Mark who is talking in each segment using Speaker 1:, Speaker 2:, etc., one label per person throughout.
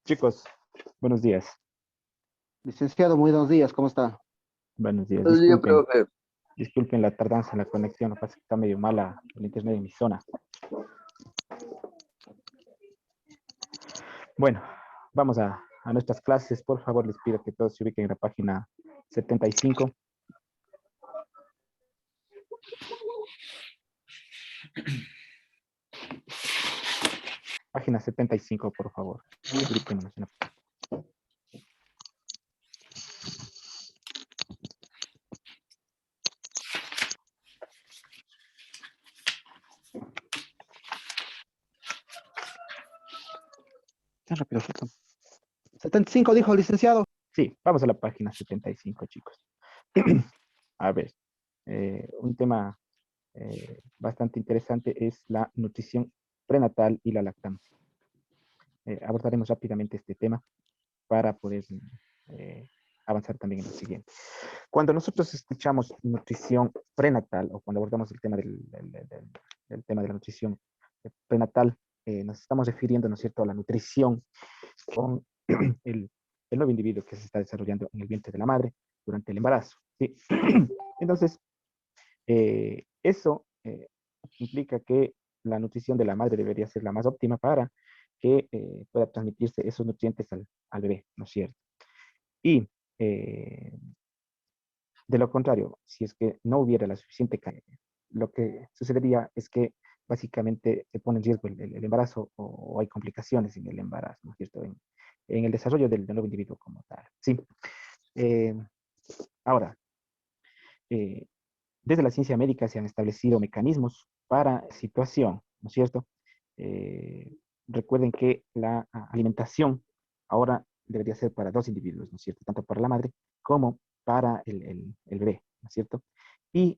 Speaker 1: Chicos, buenos días.
Speaker 2: Licenciado, muy buenos días, ¿cómo está?
Speaker 1: Buenos días.
Speaker 3: Buenos días,
Speaker 1: Disculpen,
Speaker 3: profe.
Speaker 1: disculpen la tardanza en la conexión. Lo que pasa es que está medio mala el internet en mi zona. Bueno, vamos a nuestras clases. Por favor, les pido que todos se ubiquen en la página 75. Página 75, por favor. Ubíquenos en la-
Speaker 2: Tan rápido, Fulton. 75 dijo, licenciado.
Speaker 1: Sí, vamos a la página 75, chicos. A ver, un tema bastante interesante es la nutrición prenatal y la lactancia. Abordaremos rápidamente este tema para poder eh, avanzar también en lo siguiente. Cuando nosotros escuchamos nutrición prenatal o cuando abordamos el tema del tema de la nutrición prenatal, nos estamos refiriendo, ¿no es cierto?, a la nutrición con el, el nuevo individuo que se está desarrollando en el vientre de la madre durante el embarazo. ¿Sí? Entonces, eso implica que la nutrición de la madre debería ser la más óptima para que pueda transmitirse esos nutrientes al bebé, ¿no es cierto? Y eh, de lo contrario, si es que no hubiera la suficiente carne, lo que sucedería es que básicamente se pone en riesgo el embarazo o hay complicaciones en el embarazo, ¿no es cierto? En el desarrollo del nuevo individuo como tal. Sí. Eh, ahora, eh, desde la ciencia médica se han establecido mecanismos para situación, ¿no es cierto? Eh, recuerden que la alimentación ahora debería ser para dos individuos, ¿no es cierto? Tanto para la madre como para el bebé, ¿no es cierto? Y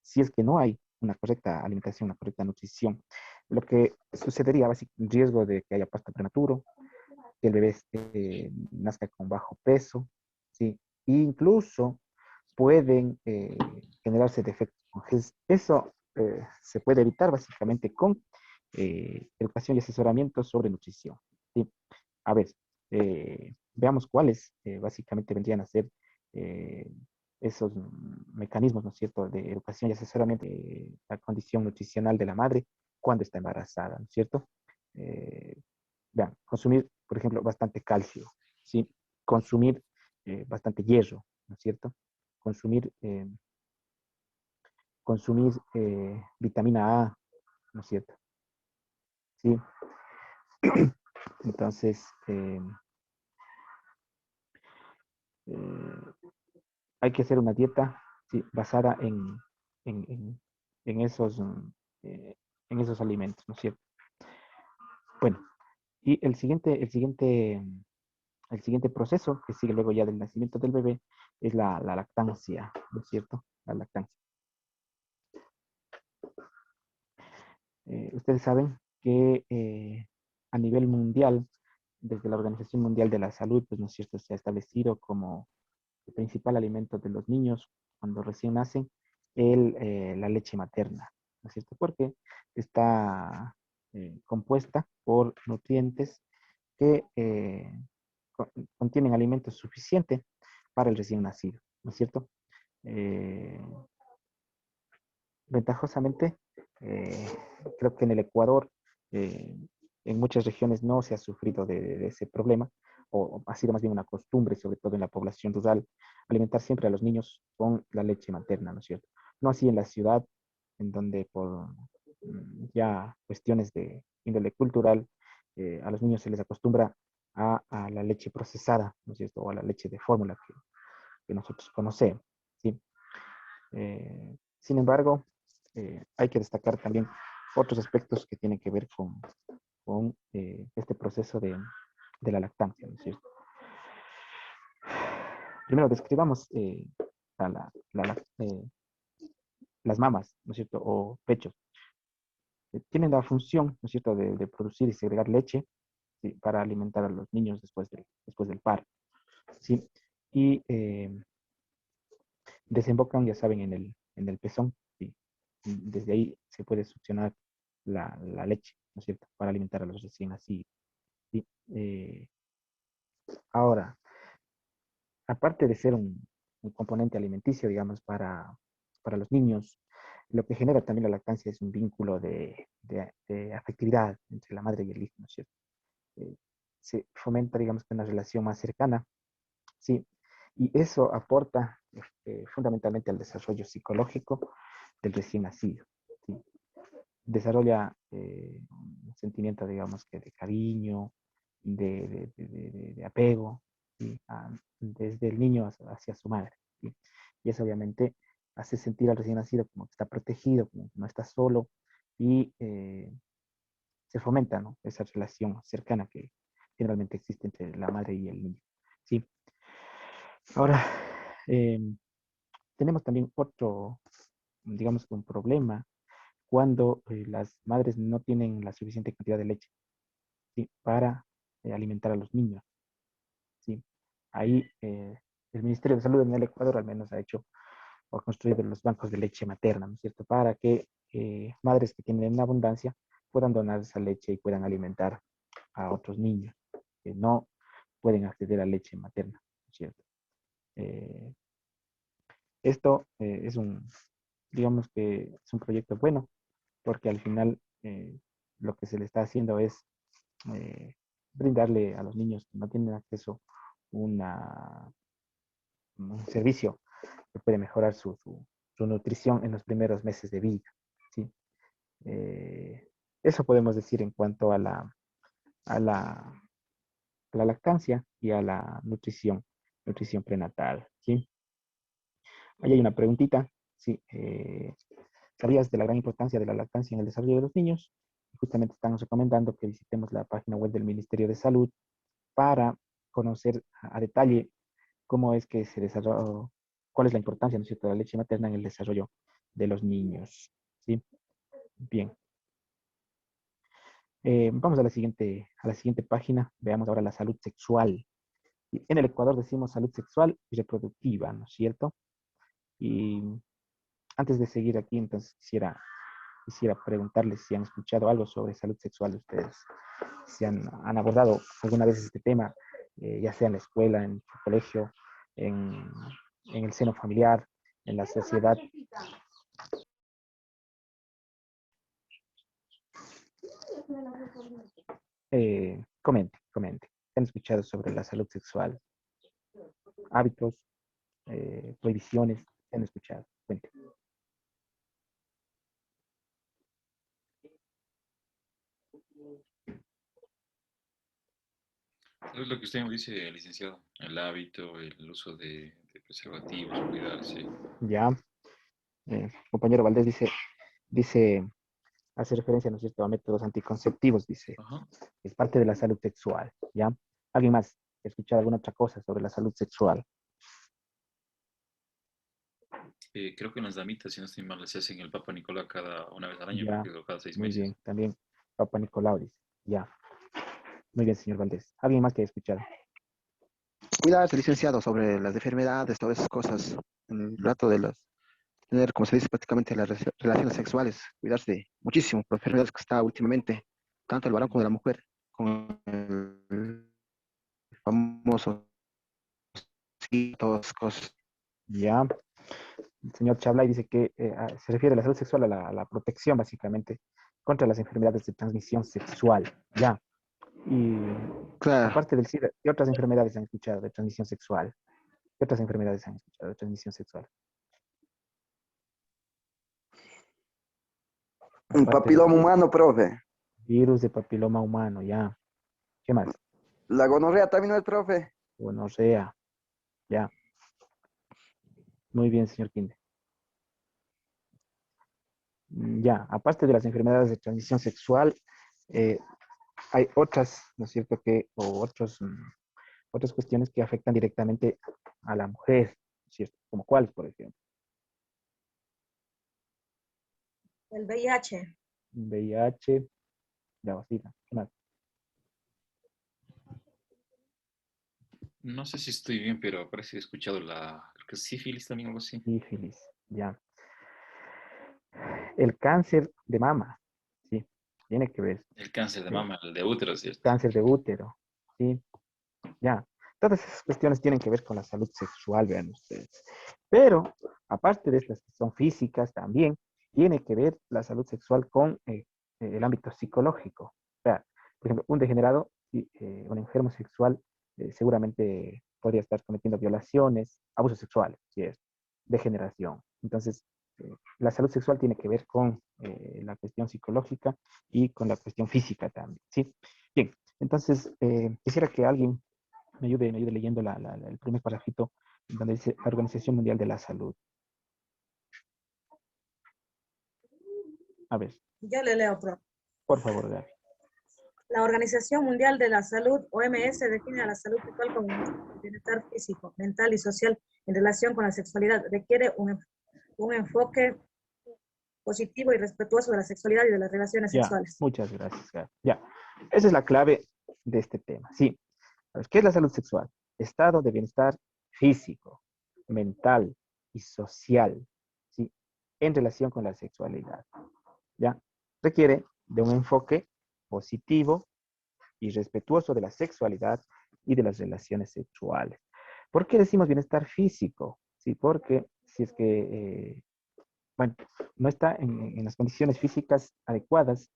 Speaker 1: si es que no hay una correcta alimentación, una correcta nutrición, lo que sucedería es un riesgo de que haya parto prematuro, que el bebé nazca con bajo peso, ¿sí? E incluso pueden generarse defectos congénitos. Eso se puede evitar básicamente con educación y asesoramiento sobre nutrición. ¿Sí? A ver, veamos cuáles básicamente vendrían a ser eh, esos mecanismos, ¿no es cierto?, de educación y asesoramiento de la condición nutricional de la madre cuando está embarazada, ¿no es cierto? Eh, vean, consumir, por ejemplo, bastante calcio, ¿sí? Consumir bastante hierro, ¿no es cierto? Consumir, vitamina A, ¿no es cierto? ¿Sí? Entonces, eh, hay que hacer una dieta, ¿sí?, basada en, en- en esos, eh, en esos alimentos, ¿no es cierto? Bueno, y el siguiente proceso que sigue luego ya del nacimiento del bebé es la lactancia, ¿no es cierto? La lactancia. Ustedes saben que a nivel mundial, desde la Organización Mundial de la Salud, pues, ¿no es cierto?, se ha establecido como el principal alimento de los niños cuando recién nacen la leche materna, ¿no es cierto? Porque está compuesta por nutrientes que contienen alimentos suficientes para el recién nacido, ¿no es cierto? Eh, ventajosamente, eh, creo que en el Ecuador, eh, en muchas regiones no se ha sufrido de ese problema, o ha sido más bien una costumbre, sobre todo en la población rural, alimentar siempre a los niños con la leche materna, ¿no es cierto? No así en la ciudad, en donde por ya cuestiones de índole cultural, a los niños se les acostumbra a la leche procesada, ¿no es cierto? O a la leche de fórmula que nosotros conocemos, ¿sí? Sin embargo, hay que destacar también otros aspectos que tienen que ver con este proceso de la lactancia, ¿no es cierto? Primero, describamos a las mamas, ¿no es cierto? O pechos. Tienen la función, ¿no es cierto?, de producir y segregar leche, ¿sí?, para alimentar a los niños después del parto, ¿sí? Y desembocan, ya saben, en el pezón, ¿sí? Y desde ahí se puede succionar la leche, ¿no es cierto?, para alimentar a los recién nacidos, ¿sí? Ahora, aparte de ser un componente alimenticio, digamos, para los niños, lo que genera también la lactancia es un vínculo de afectividad entre la madre y el hijo, ¿no es cierto? Eh, Se fomenta, digamos, que una relación más cercana, ¿sí? Y eso aporta fundamentalmente al desarrollo psicológico del recién nacido, ¿sí? Desarrolla un sentimiento, digamos, que de cariño, de apego, ¿sí?, desde el niño hacia su madre, ¿sí? Y eso obviamente hace sentir al recién nacido como que está protegido, como que no está solo, y se fomenta, ¿no?, esa relación cercana que generalmente existe entre la madre y el niño, ¿sí? Ahora, eh, tenemos también otro, digamos, un problema cuando las madres no tienen la suficiente cantidad de leche, ¿sí?, para alimentar a los niños, ¿sí? Ahí el Ministerio de Salud en el Ecuador al menos ha hecho o ha construido los bancos de leche materna, ¿no es cierto?, para que madres que tienen en abundancia puedan donar esa leche y puedan alimentar a otros niños que no pueden acceder a leche materna, ¿no es cierto? Eh, Esto digamos que es un proyecto bueno, porque al final lo que se le está haciendo es eh, brindarle a los niños que no tienen acceso una, un servicio que puede mejorar su nutrición en los primeros meses de vida, ¿sí? Eh, Eso podemos decir en cuanto a la, a la lactancia y a la nutrición prenatal, ¿sí? Ahí hay una preguntita, ¿sí? ¿Sabías de la gran importancia de la lactancia en el desarrollo de los niños? Justamente estamos recomendando que visitemos la página web del Ministerio de Salud para conocer a detalle cómo es que se desarrolla, cuál es la importancia, ¿no es cierto?, de la leche materna en el desarrollo de los niños, ¿sí? Bien. Vamos a la siguiente página. Veamos ahora la salud sexual. En el Ecuador decimos salud sexual y reproductiva, ¿no es cierto? Y antes de seguir aquí, entonces quisiera preguntarles si han escuchado algo sobre salud sexual ustedes, si han abordado alguna vez este tema, ya sea en la escuela, en su colegio, en, en el seno familiar, en la sociedad. Comente. ¿Han escuchado sobre la salud sexual? Hábitos, prohibiciones, ¿han escuchado? Cuente.
Speaker 3: Es lo que usted dice, licenciado, el hábito, el uso de preservativos, cuidarse.
Speaker 1: Ya, compañero Valdés dice, hace referencia, ¿no es cierto?, a métodos anticonceptivos, dice,
Speaker 3: Ajá.
Speaker 1: es parte de la salud sexual, ¿ya? ¿Alguien más ha escuchado alguna otra cosa sobre la salud sexual?
Speaker 3: Creo que en las damitas, si no estoy mal, les hacen el Papa Nicolau cada una vez al año, creo
Speaker 1: Ya,
Speaker 3: que o cada seis
Speaker 1: muy
Speaker 3: meses.
Speaker 1: bien, también Papa Nicolau dice, ya, muy bien, señor Valdés. ¿Alguien más que haya escuchado?
Speaker 2: Cuidarse, licenciado, sobre las enfermedades, todas esas cosas. En el rato de las, tener, como se dice, prácticamente las relaciones sexuales, cuidarse muchísimo por enfermedades que está últimamente, tanto el varón como la mujer, con el famoso, sí, todas cosas.
Speaker 1: Ya, el señor Chablay dice que se refiere a la salud sexual a la protección, básicamente, contra las enfermedades de transmisión sexual, ya. Y
Speaker 2: Claro,
Speaker 1: aparte del SIDA, ¿qué otras enfermedades han escuchado de transmisión sexual? ¿Qué otras enfermedades han escuchado de transmisión sexual?
Speaker 2: un
Speaker 1: Aparte del
Speaker 2: papiloma humano, profe.
Speaker 1: virus de papiloma humano, ya. ¿Qué más?
Speaker 2: La gonorrea también no es, profe.
Speaker 1: Gonorrea, ya. Muy bien, señor Quinde. Ya, aparte de las enfermedades de transmisión sexual, eh, hay otras, ¿no es cierto?, o otras cuestiones que afectan directamente a la mujer, ¿no es cierto? Como cuáles, por ejemplo.
Speaker 4: El VIH.
Speaker 1: VIH, la vacuna. ¿Qué más?
Speaker 3: No sé si estoy bien, pero parece que he escuchado creo que es sífilis también, algo así.
Speaker 1: Sífilis, ya. El cáncer de mama, sí, tiene que ver.
Speaker 3: El cáncer de
Speaker 1: ¿Sí?
Speaker 3: mama, el de útero, ¿cierto?
Speaker 1: Cáncer de útero, sí, ya. Todas esas cuestiones tienen que ver con la salud sexual, vean ustedes. Pero, aparte de estas que son físicas, también tiene que ver la salud sexual con el ámbito psicológico. O sea, por ejemplo, un degenerado, un enfermo sexual, seguramente podría estar cometiendo violaciones, abusos sexuales, si es degeneración. Entonces, la salud sexual tiene que ver con la cuestión psicológica y con la cuestión física también, ¿sí? Bien, entonces, quisiera que alguien me ayude leyendo el primer parrafito donde dice la Organización Mundial de la Salud. A ver,
Speaker 4: Yo le leo, pro.
Speaker 1: por favor, Gaby.
Speaker 4: La Organización Mundial de la Salud, OMS, define a la salud sexual como el bienestar físico, mental y social en relación con la sexualidad. Requiere un enfoque positivo y respetuoso de la sexualidad y de las relaciones
Speaker 1: Ya,
Speaker 4: sexuales.
Speaker 1: muchas gracias, Gaby. Ya, esa es la clave de este tema. Sí, a ver, ¿qué es la salud sexual? Estado de bienestar físico, mental y social, ¿sí? En relación con la sexualidad, ¿ya? Requiere de un enfoque positivo y respetuoso de la sexualidad y de las relaciones sexuales. ¿Por qué decimos bienestar físico? Sí, porque si es que, bueno, no está en las condiciones físicas adecuadas,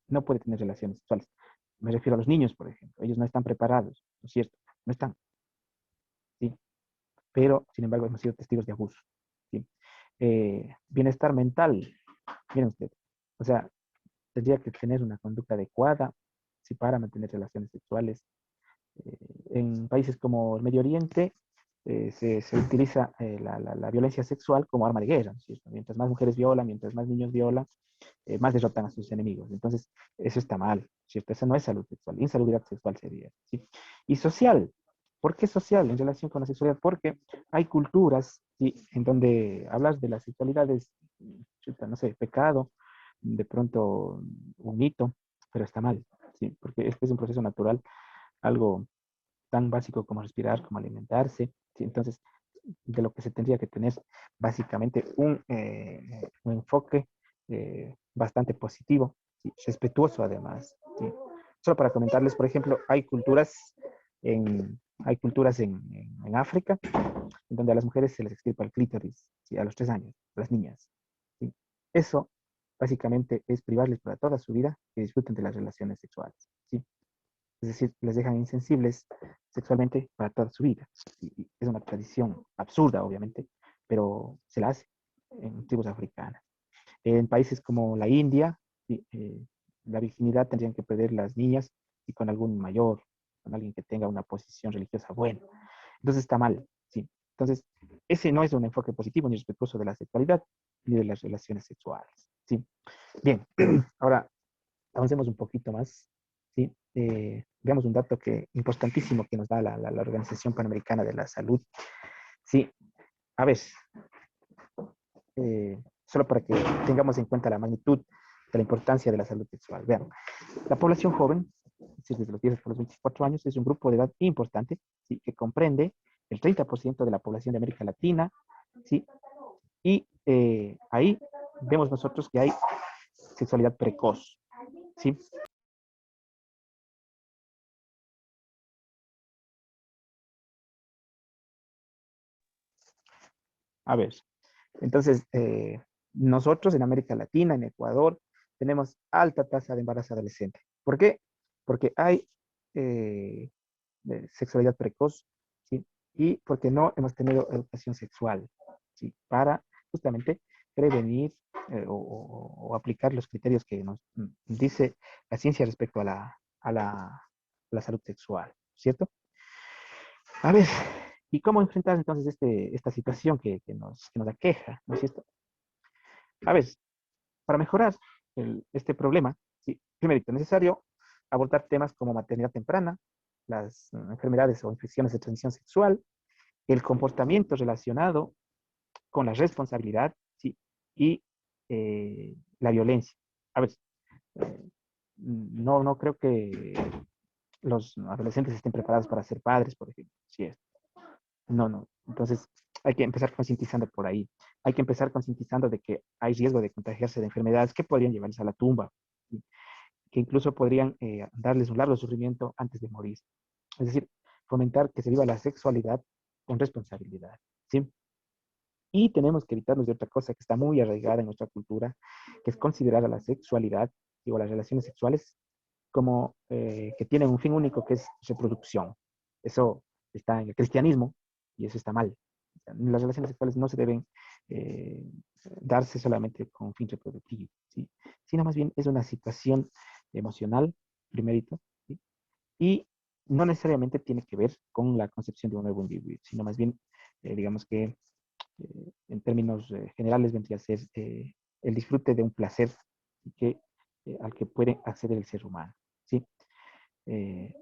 Speaker 1: no puede tener relaciones sexuales. Me refiero a los niños, por ejemplo. Ellos no están preparados, ¿no es cierto? No están, ¿sí? Pero, sin embargo, hemos sido testigos de abuso, ¿sí? Bienestar mental, miren usted, o sea, tendría que tener una conducta adecuada, ¿sí? Para mantener relaciones sexuales. En países como el Medio Oriente se utiliza la violencia sexual como arma de guerra, ¿no es cierto? Mientras más mujeres violan, mientras más niños violan, más derrotan a sus enemigos. Entonces, eso está mal, ¿cierto? Eso no es salud sexual, insalubridad sexual sería, ¿sí? Y social. ¿Por qué social en relación con la sexualidad? Porque hay culturas, ¿sí? En donde hablar de la sexualidad es, no sé, pecado, de pronto un mito, pero está mal, ¿sí? Porque este es un proceso natural, algo tan básico como respirar, como alimentarse, ¿sí? Entonces, de lo que se tendría que tener básicamente un enfoque bastante positivo, ¿sí? Respetuoso además, ¿sí? Solo para comentarles, por ejemplo, hay culturas en África en donde a las mujeres se les extirpa el clítoris, ¿sí? A los 3 años, a las niñas, ¿sí? Eso básicamente es privarles para toda su vida que disfruten de las relaciones sexuales, ¿sí? Es decir, les dejan insensibles sexualmente para toda su vida. Y es una tradición absurda, obviamente, pero se la hace en tribus africanas. En países como la India, sí, la virginidad tendrían que perder las niñas y con algún mayor, con alguien que tenga una posición religiosa buena. Entonces está mal, sí. Entonces, ese no es un enfoque positivo ni respetuoso de la sexualidad ni de las relaciones sexuales, sí. Bien, ahora avancemos un poquito más, ¿sí? Veamos un dato importantísimo que nos da la Organización Panamericana de la Salud. Sí, a ver, solo para que tengamos en cuenta la magnitud de la importancia de la salud sexual. Vean, la población joven, es decir, desde los 10 hasta los 24 años, es un grupo de edad importante, ¿sí? Que comprende el 30% de la población de América Latina, ¿sí? Y ahí vemos nosotros que hay sexualidad precoz, ¿sí? A ver, entonces, nosotros en América Latina, en Ecuador, tenemos alta tasa de embarazo adolescente. ¿Por qué? Porque hay eh, sexualidad precoz, ¿sí? Y porque no hemos tenido educación sexual, ¿sí? Para justamente prevenir o aplicar los criterios que nos dice la ciencia respecto a la salud sexual, ¿cierto? A ver, ¿y cómo enfrentar entonces esta situación que nos aqueja, ¿no es cierto? A ver, para mejorar este problema, ¿sí? Primero, es necesario abordar temas como maternidad temprana, las enfermedades o infecciones de transmisión sexual, el comportamiento relacionado con la responsabilidad, ¿sí? Y la violencia. A ver, no creo que los adolescentes estén preparados para ser padres, por ejemplo. Sí es. No. Entonces, hay que empezar concientizando por ahí. Hay que empezar concientizando de que hay riesgo de contagiarse de enfermedades que podrían llevarles a la tumba, ¿sí? Que incluso podrían darles un largo sufrimiento antes de morir. Es decir, fomentar que se viva la sexualidad con responsabilidad, ¿sí? Y tenemos que evitarnos de otra cosa que está muy arraigada en nuestra cultura, que es considerar a la sexualidad, digo, las relaciones sexuales, como que tienen un fin único que es reproducción. Eso está en el cristianismo y eso está mal. Las relaciones sexuales no se deben eh, darse solamente con fin reproductivo, ¿sí? Sino más bien es una situación emocional, primerito, ¿sí? Y no necesariamente tiene que ver con la concepción de un nuevo individuo, sino más bien, digamos que en términos generales vendría a ser el disfrute de un placer que, al que puede acceder el ser humano, ¿sí? Eh,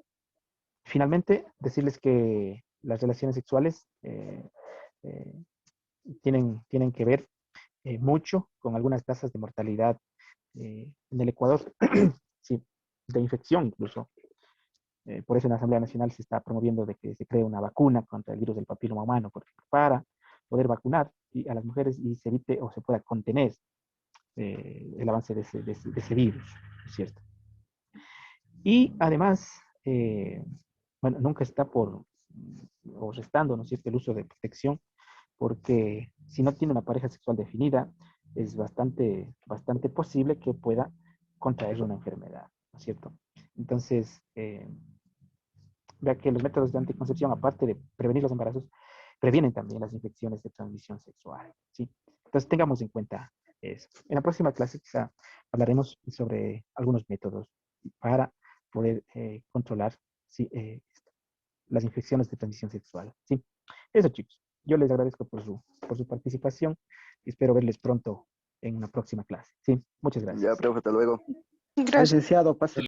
Speaker 1: Finalmente, decirles que las relaciones sexuales eh, tienen que ver mucho con algunas tasas de mortalidad en el Ecuador, sí, de infección incluso. Por eso en la Asamblea Nacional se está promoviendo de que se cree una vacuna contra el virus del papiloma humano, porque para poder vacunar ¿sí? a las mujeres y se evite o se pueda contener el avance de ese virus, ¿cierto? Y además, bueno, nunca está por o restando, ¿no es cierto?, el uso de protección, porque si no tiene una pareja sexual definida, es bastante posible que pueda contraer una enfermedad, ¿no es cierto? Entonces, vea que los métodos de anticoncepción, aparte de prevenir los embarazos, previenen también las infecciones de transmisión sexual, ¿sí? Entonces, tengamos en cuenta eso. En la próxima clase quizá hablaremos sobre algunos métodos para poder controlar ¿sí? Las infecciones de transmisión sexual, ¿sí? Eso, chicos. Yo les agradezco por su participación y espero verles pronto en una próxima clase, ¿sí? Muchas
Speaker 2: Ya,
Speaker 1: gracias.
Speaker 2: profe, hasta luego.
Speaker 5: Gracias.
Speaker 2: Licenciado, pase.